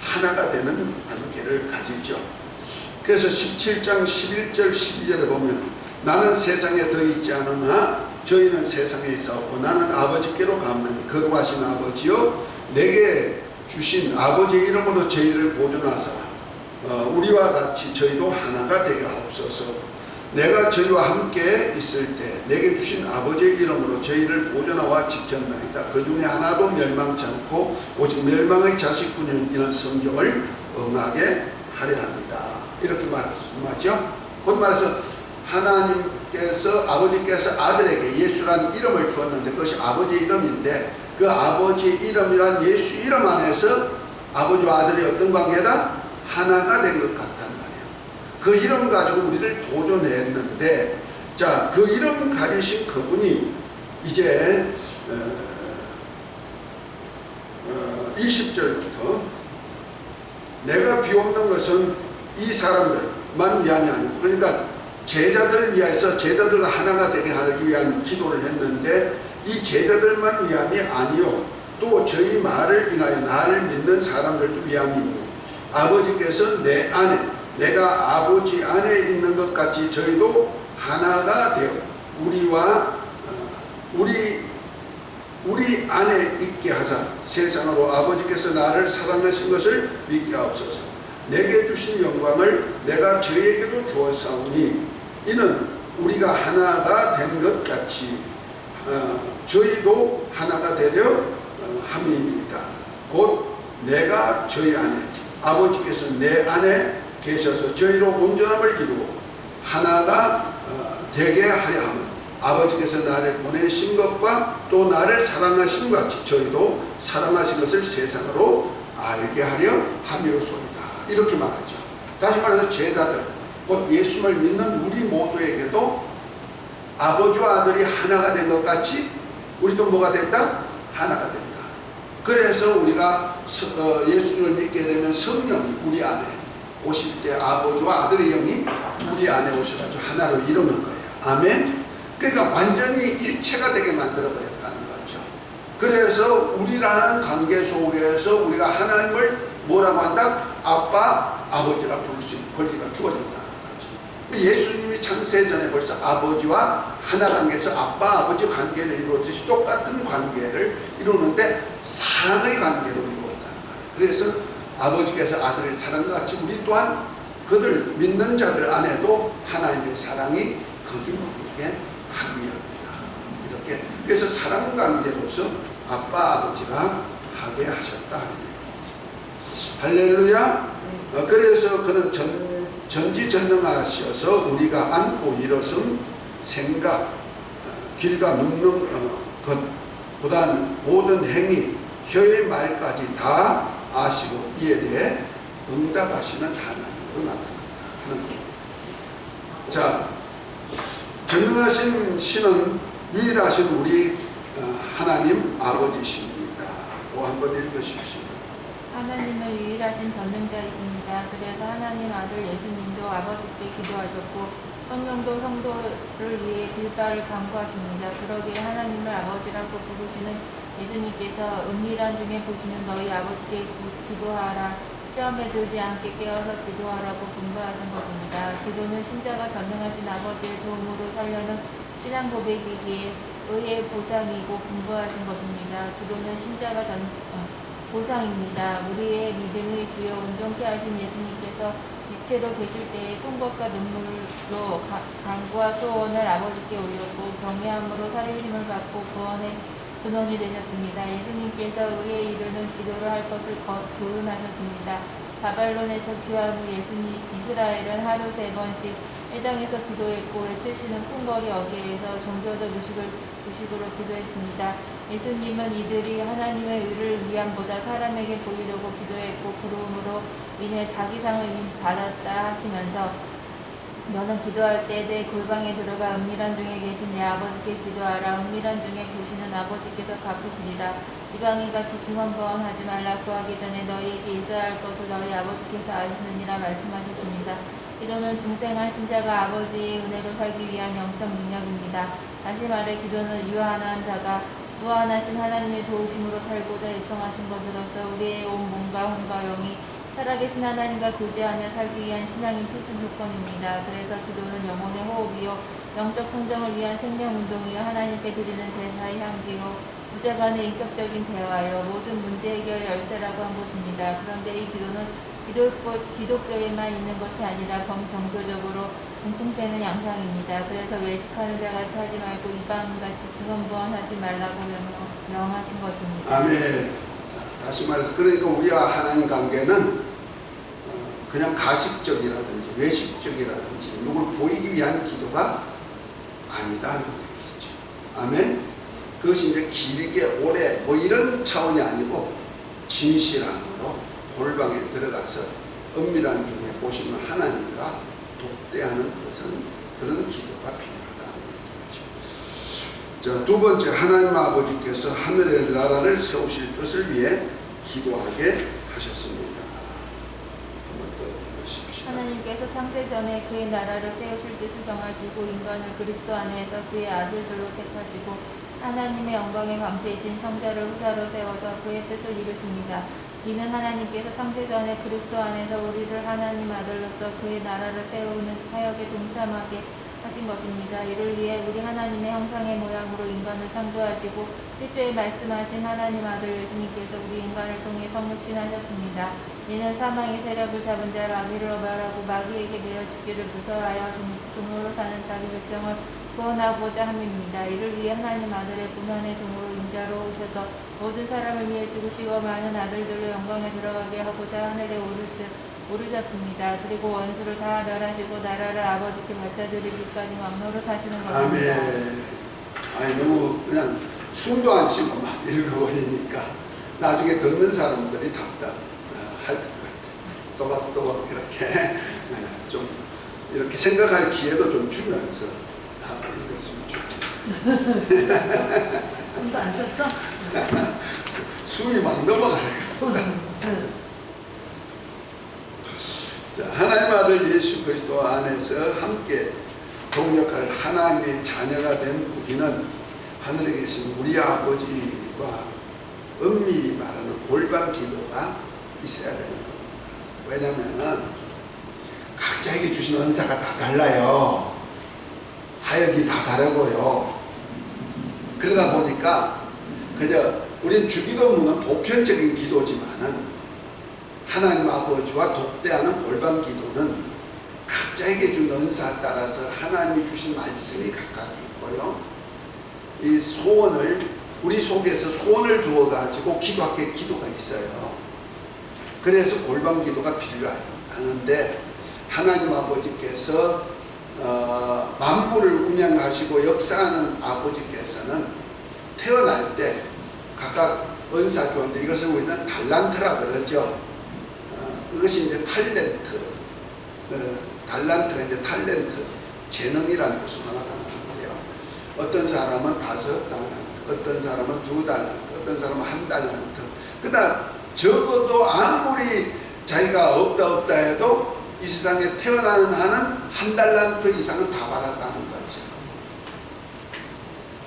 하나가 되는 관계를 가지죠. 그래서 17장 11절 12절에 보면 나는 세상에 더 있지 않으나 저희는 세상에 있었고 나는 아버지께로 가면 거룩하신 아버지여 내게 주신 아버지의 이름으로 저희를 보존하사 우리와 같이 저희도 하나가 되게 하옵소서. 내가 저희와 함께 있을 때 내게 주신 아버지의 이름으로 저희를 보존하와 지켰나이다. 그 중에 하나도 멸망치 않고 오직 멸망의 자식뿐인 이런 성경을 응하게 하려 합니다. 이렇게 말하죠. 곧 말해서 하나님께서 아버지께서 아들에게 예수란 이름을 주었는데 그것이 아버지의 이름인데 그 아버지의 이름이란 예수 이름 안에서 아버지와 아들이 어떤 관계다? 하나가 된 것 같단 말이에요. 그 이름 가지고 우리를 보존했는데, 자, 그 이름 가지신 그분이 이제 20절부터 내가 비옵는 것은 이 사람들만 위함이 아니고, 그러니까 제자들을 위해서 제자들과 하나가 되게 하기 위한 기도를 했는데 이 제자들만 위함이 아니요 또 저희 말을 인하여 나를 믿는 사람들도 위함이니 아버지께서 내 안에 내가 아버지 안에 있는 것 같이 저희도 하나가 되어 우리 안에 있게 하사 세상으로 아버지께서 나를 사랑하신 것을 믿게 하옵소서. 내게 주신 영광을 내가 저희에게도 주었사오니 이는 우리가 하나가 된 것 같이 저희도 하나가 되려 함이니이다. 곧 내가 저희 안에 아버지께서 내 안에 계셔서 저희로 온전함을 이루고 하나가 되게 하려 함은 아버지께서 나를 보내신 것과 또 나를 사랑하신 것 같이 저희도 사랑하신 것을 세상으로 알게 하려 함이로소이다. 이렇게 말하죠. 다시 말해서 제자들 곧 예수를 믿는 우리 모두에게도 아버지와 아들이 하나가 된 것 같이 우리도 뭐가 된다? 하나가 된다. 그래서 우리가 예수를 믿게 되면 성령이 우리 안에 오실 때 아버지와 아들의 영이 우리 안에 오셔가지고 하나로 이루는 거예요. 아멘. 그러니까 완전히 일체가 되게 만들어 버렸다는 거죠. 그래서 우리라는 관계 속에서 우리가 하나님을 뭐라고 한다? 아빠, 아버지라 부를 수 있는 권리가 주어진다는 거죠. 예수님이 창세 전에 벌써 아버지와 하나 관계에서 아빠, 아버지 관계를 이루었듯이 똑같은 관계를 이루는데 사랑의 관계로 이루었다는 거예요. 그래서 아버지께서 아들을 사랑같이 우리 또한 그들 믿는 자들 안에도 하나님의 사랑이 거김없게 하루야 합니다. 이렇게 그래서 사랑 관계로서 아빠 아버지가 하게 하셨다 하는 얘기죠. 할렐루야. 그래서 그는 전지전능하셔서 우리가 안고 일어선 생각, 길과 눕는 것보다는 모든 행위, 혀의 말까지 다 아시고 이에 대해 응답하시는 하나님으로 나타난다 하는 겁니다. 자, 전능하신 신은 유일하신 우리 하나님 아버지십니다. 또 한번 읽으십시오. 하나님은 유일하신 전능자이십니다. 그래서 하나님 아들 예수님도 아버지께 기도하셨고 성령도 성도를 위해 길가를 간구하십니다. 그러기에 하나님을 아버지라고 부르시는 예수님께서 은밀한 중에 보시는 너희 아버지께 기도하라. 시험에 들지 않게 깨어서 기도하라고 분부하신 것입니다. 기도는 신자가 전능하신 아버지의 도움으로 살려는 신앙 고백이기에 의의 보상이고 분부하신 것입니다. 기도는 신자가 보상입니다. 우리의 믿음의 주요 온전케 하신 예수님께서 육체로 계실 때에 꿈것과 눈물로 간구와 소원을 아버지께 올렸고 경외함으로 살릴 힘을 받고 구원의 근원이 되셨습니다. 예수님께서 의에 이르는 기도를 할 것을 교훈하셨습니다. 바벨론에서 귀환 후 이스라엘은 하루 3번씩 회당에서 기도했고 외치시는 큰거리 어귀에서 종교적 의식으로 기도했습니다. 예수님은 이들이 하나님의 의를 위함보다 사람에게 보이려고 기도했고 그러므로 인해 자기 상을 받았다 하시면서 너는 기도할 때 내 골방에 들어가 은밀한 중에 계신 내 아버지께 기도하라. 은밀한 중에 보시는 아버지께서 갚으시리라. 이방인같이 중언부언하지 말라. 구하기 전에 너희에게 있어야 할 것을 너희 아버지께서 아시느니라 말씀하셨습니다. 기도는 중생한 신자가 아버지의 은혜로 살기 위한 영적 능력입니다. 다시 말해 기도는 유한한 자가 무한하신 하나님의 도우심으로 살고자 요청하신 것으로서 우리의 온 몸과 혼과 영이 살아계신 하나님과 교제하며 살기 위한 신앙이 필수 조건입니다. 그래서 기도는 영혼의 호흡이요 영적 성장을 위한 생명운동이요 하나님께 드리는 제사의 향기요 부자 간의 인격적인 대화요 모든 문제 해결 열쇠라고 한 것입니다. 그런데 이 기도는 기독교에만 있는 것이 아니라 범종교적으로 공통되는 양상입니다. 그래서 외식하는 자같이 하지 말고 이방인같이 중언부언하지 말라고 명하신 것입니다. 아멘. 자, 다시 말해서 그러니까 우리와 하나님 관계는 그냥 가식적이라든지 외식적이라든지 누굴 보이기 위한 기도가 아니다 하는 얘기죠. 아멘. 그것이 이제 길게 오래 뭐 이런 차원이 아니고 진실함으로 골방에 들어가서 은밀한 중에 보시는 하나님과 독대하는 것은 그런 기도가 필요하다는 얘기죠. 자, 두 번째, 하나님 아버지께서 하늘의 나라를 세우실 것을 위해 기도하게 하셨습니다. 한번 더 보십시오. 하나님께서 창세전에 그의 나라를 세우실 뜻을 정하시고 인간을 그리스도 안에서 그의 아들들로 택하시고 하나님의 영광의 광채이신 성자를 후사로 세워서 그의 뜻을 이루십니다. 이는 하나님께서 창세전에 그리스도 안에서 우리를 하나님 아들로서 그의 나라를 세우는 사역에 동참하게 하신 것입니다. 이를 위해 우리 하나님의 형상의 모양으로 인간을 창조하시고 일조에 말씀하신 하나님 아들 예수님께서 우리 인간을 통해 성육신하셨습니다. 이는 사망의 세력을 잡은 자 마귀를 어발하고 마귀에게 매여 죽기를 무서워하여 종으로 사는 자기 백성을 구원하고자 함입니다. 이를 위해 하나님 아들의 분원의 종으로 인자로 오셔서 모든 사람을 위해 죽으시고 많은 아들들로 영광에 들어가게 하고자 하늘에 오르셨습니다. 그리고 원수를 다 멸하시고 나라를 아버지께 바쳐드리기까지 왕노릇하시는 것입니다. 아멘. 아니 너무 그냥 숨도 안 쉬고 막 읽어버리니까 나중에 듣는 사람들이 답답할 것 같아요. 또박또박 이렇게 좀 이렇게 생각할 기회도 좀 주면서 읽었으면 좋겠어요. 숨도 안 쉬었어? 숨이 막 넘어갈 것 같아요. 자, 하나님 아들 예수 그리스도 안에서 함께 동역할 하나님의 자녀가 된 우리는 하늘에 계신 우리 아버지와 은밀히 말하는 골방 기도가 있어야 되는 겁니다. 왜냐하면 각자에게 주신 은사가 다 달라요. 사역이 다 다르고요. 그러다 보니까 그저 우린 주기도문은 보편적인 기도지만은 하나님 아버지와 독대하는 골방 기도는 각자에게 준 은사에 따라서 하나님이 주신 말씀이 각각 있고요. 이 소원을 우리 속에서 소원을 두어 가지고 기도하게 기도가 있어요. 그래서 골방 기도가 필요하는데 하나님 아버지께서 만물을 운영하시고 역사하는 아버지께서는 태어날 때 각각 은사 주었는데 이것을 우리는 달란트라 그러죠. 그것이 이제 탤런트, 달란트가 이제 탤런트, 재능이라는 것으로 나타나는데요. 어떤 사람은 5달란트, 어떤 사람은 2달란트, 어떤 사람은 1달란트. 그러나 적어도 아무리 자기가 없다 해도 이 세상에 태어나는 한은 1달란트 이상은 다 받았다는 거죠.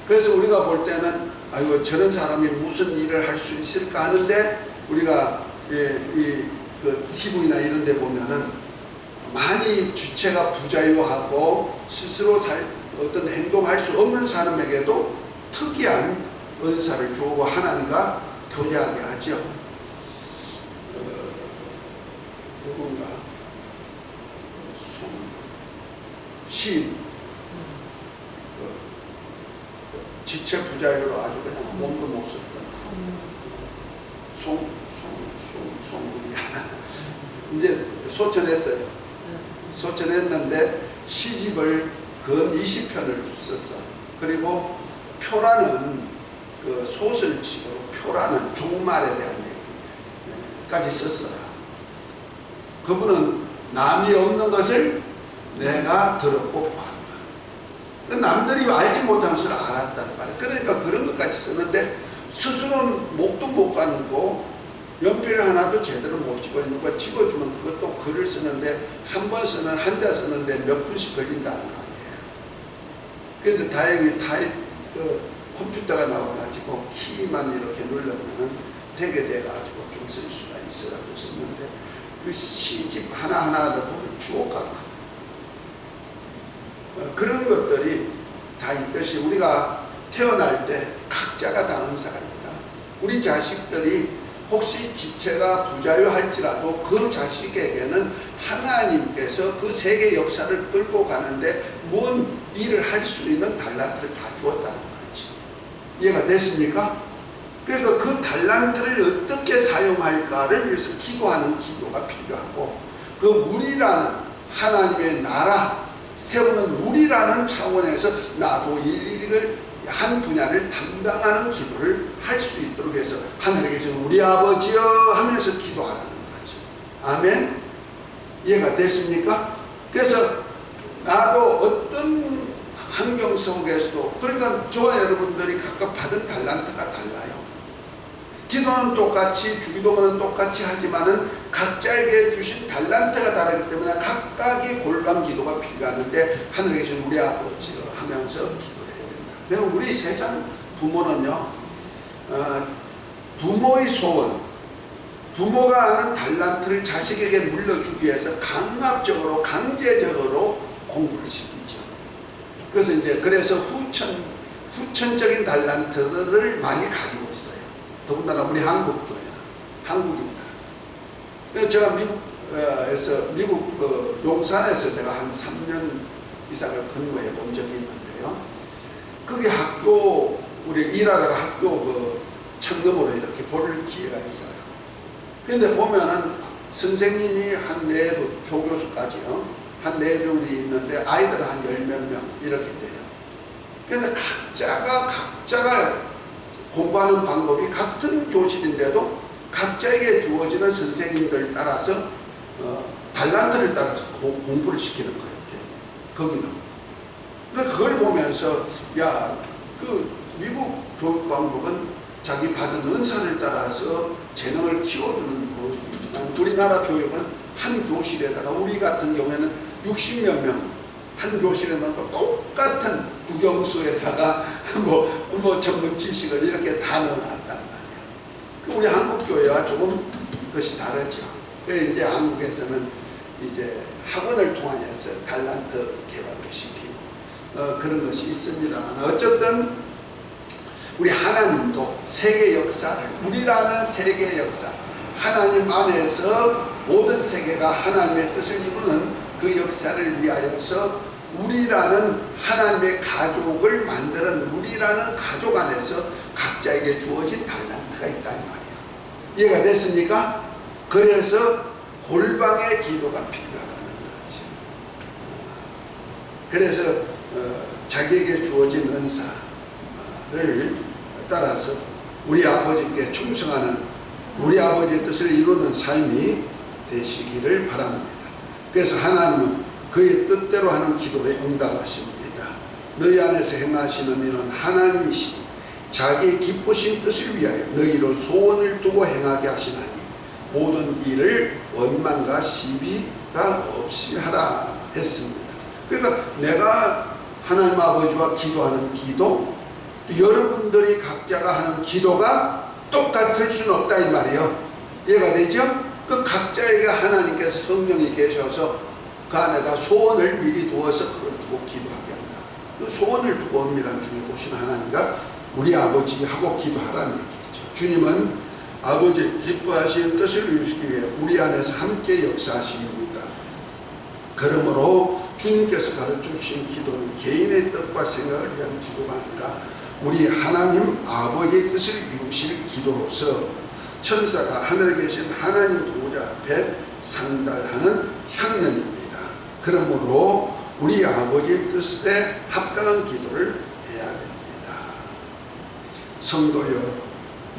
그래서 우리가 볼 때는 아이고 저런 사람이 무슨 일을 할 수 있을까 하는데 우리가 그 TV나 이런 데 보면은 많이 주체가 부자유하고 스스로 어떤 행동할 수 없는 사람에게도 특이한 은사를 주고 하나님과 교제하게 하죠. 누군가 시인 지체 부자유로 아주 그냥 몸도 못 썼던 이제 소천했어요. 소천했는데 시집을 근 20편을 썼어. 그리고 표라는 그 소설식으로 표라는 종말에 대한 얘기까지 썼어요. 그분은 남이 없는 것을 내가 들었고 봤다. 남들이 알지 못하는 것을 알았단 말이에요. 그러니까 그런 것까지 썼는데 스스로는 목도 못 가는고 연필 하나도 제대로 못 찍어 있는 거 찍어주면 그것도 글을 쓰는데 한 번 쓰는 한자 쓰는데 몇 분씩 걸린다는 거 아니에요. 그런데 다행히 컴퓨터가 나와가지고 키만 이렇게 누르면은 되게 돼가지고 좀 쓸 수가 있어가지고 썼는데 그 시집 하나하나를 보면 주옥 같고 그런 것들이 다 있듯이 우리가 태어날 때 각자가 다 은사가 있다. 우리 자식들이 혹시 지체가 부자유할지라도 그 자식에게는 하나님께서 그 세계 역사를 끌고 가는데 뭔 일을 할 수 있는 달란트를 다 주었다는 거지. 이해가 됐습니까? 그러니까 그 달란트를 어떻게 사용할까를 위해서 기도하는 기도가 필요하고 그 우리라는 하나님의 나라 세우는 우리라는 차원에서 나도 일일을 한 분야를 담당하는 기도를 할 수 있도록 해서 하늘에 계신 우리 아버지여 하면서 기도하라는 거죠. 아멘? 이해가 됐습니까? 그래서 나도 어떤 환경 속에서도 그러니까 저와 여러분들이 각각 받은 달란트가 달라요. 기도는 똑같이 주기도문은 똑같이 하지만은 각자에게 주신 달란트가 다르기 때문에 각각의 골방 기도가 필요하는데 하늘에 계신 우리 아버지여 하면서 기도를 해야 된다. 그래서 우리 세상 부모는요 부모의 소원, 부모가 아는 달란트를 자식에게 물려주기 위해서 강압적으로 강제적으로 공부를 시키죠. 그래서 후천적인 달란트를 많이 가지고 있어요. 더군다나 우리 한국인들. 그래서 제가 미국 용산에서 내가 한 3년 이상을 근무해 본 적이 있는데요. 거기 우리 일하다가 학교 청금으로 이렇게 볼 기회가 있어요. 그런데 보면은 선생님이 한 4분, 조교수까지요. 한 4명이 있는데 아이들 한 10몇 명 이렇게 돼요. 그런데 각자가 공부하는 방법이 같은 교실인데도 각자에게 주어지는 선생님들 따라서 달란트를 따라서 공부를 시키는 거예요. 거기는. 그러니까 그걸 보면서 미국 교육 방법은 자기 받은 은사를 따라서 재능을 키워주는 교육이지만 우리나라 교육은 한 교실에다가 우리 같은 경우에는 60몇 명 한 교실에 넣고 똑같은 국영수에다가 전문 지식을 이렇게 다 넣어놨단 말이에요. 우리 한국 교회와 조금 그것이 다르죠. 그래서 이제 한국에서는 이제 학원을 통해서 달란트 개발을 시키고 그런 것이 있습니다만 어쨌든 우리 하나님도 세계 역사를, 우리라는 세계 역사, 하나님 안에서 모든 세계가 하나님의 뜻을 이루는 그 역사를 위하여서 우리라는 하나님의 가족을 만드는 우리라는 가족 안에서 각자에게 주어진 달란트가 있다 이 말이에요. 이해가 됐습니까? 그래서 골방의 기도가 필요하다는 거지. 그래서 자기에게 주어진 은사를 따라서 우리 아버지께 충성하는, 우리 아버지의 뜻을 이루는 삶이 되시기를 바랍니다. 그래서 하나님은 그의 뜻대로 하는 기도에 응답하십니다. 너희 안에서 행하시는 이는 하나님이시니 자기의 기쁘신 뜻을 위하여 너희로 소원을 두고 행하게 하시나니 모든 일을 원망과 시비가 없이 하라 했습니다. 그러니까 내가 하나님 아버지와 기도하는 기도, 여러분들이 각자가 하는 기도가 똑같을 수는 없다 이 말이에요. 이해가 되죠? 그 각자에게 하나님께서 성령이 계셔서 그 안에다 소원을 미리 두어서 그걸 두고 기도하게 한다. 그 소원을 두고 엄밀한 중에 보시는 하나님과 우리 아버지하고 기도하라는 얘기죠. 주님은 아버지 기뻐하시는 뜻을 이루시기 위해 우리 안에서 함께 역사하십니다. 그러므로 주님께서 가르쳐주신 기도는 개인의 뜻과 생각을 위한 기도가 아니라 우리 하나님 아버지의 뜻을 이루실 기도로서 천사가 하늘에 계신 하나님 보호자 앞에 상달하는 향연입니다. 그러므로 우리 아버지의 뜻에 합당한 기도를 해야 됩니다. 성도여,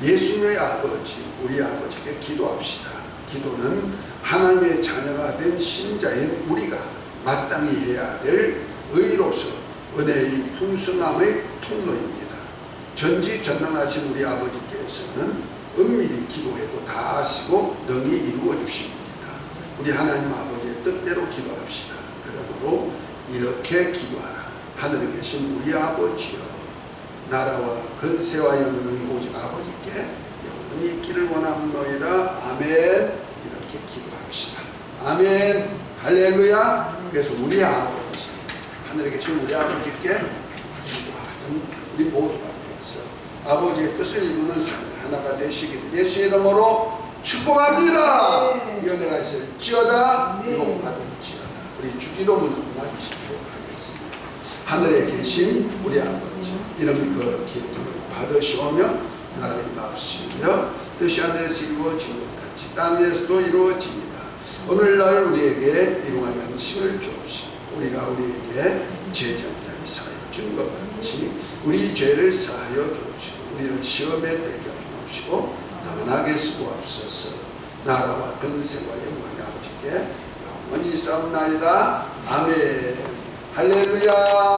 예수님의 아버지, 우리 아버지께 기도합시다. 기도는 하나님의 자녀가 된 신자인 우리가 마땅히 해야 될 의로서 은혜의 풍성함의 통로입니다. 전지전능하신 우리 아버지께서는 은밀히 기도해도 다 아시고 능히 이루어 주십니다. 우리 하나님 아버지의 뜻대로 기도합시다. 그러므로 이렇게 기도하라. 하늘에 계신 우리 아버지여, 나라와 근세와 영광이 오직 아버지께 영원히 있기를 원합니다. 아멘. 이렇게 기도합시다. 아멘. 할렐루야. 그래서 우리 아버지, 하늘에 계신 우리 아버지께 기도하신 우리 모두가 되어서 아버지의 뜻을 이루는 삶 하나가 되시기를 예수 이름으로 축복합니다. 이 은혜가 있을지어다. 이복 받을지어다. 우리 주기도문을 마치도록 하겠습니다. 하늘에 계신 우리 아버지, 이름이 거룩히 받으시오며 나라의 마옵시며 뜻이 하늘에서 이루어진 것 같이 땅 위에서도 이루어집니다. 오늘날 우리에게 일용할 양식을 주옵시고 우리가 우리에게 죄전자를 사하여 준 것 같이 우리 죄를 사하여 주옵시고 우리를 시험에 들게 하지 마옵시고 다만 악에 수고하옵소서. 나라와 근세와 영광이 아버지께 영원히 싸움나이다. 아멘. 할렐루야.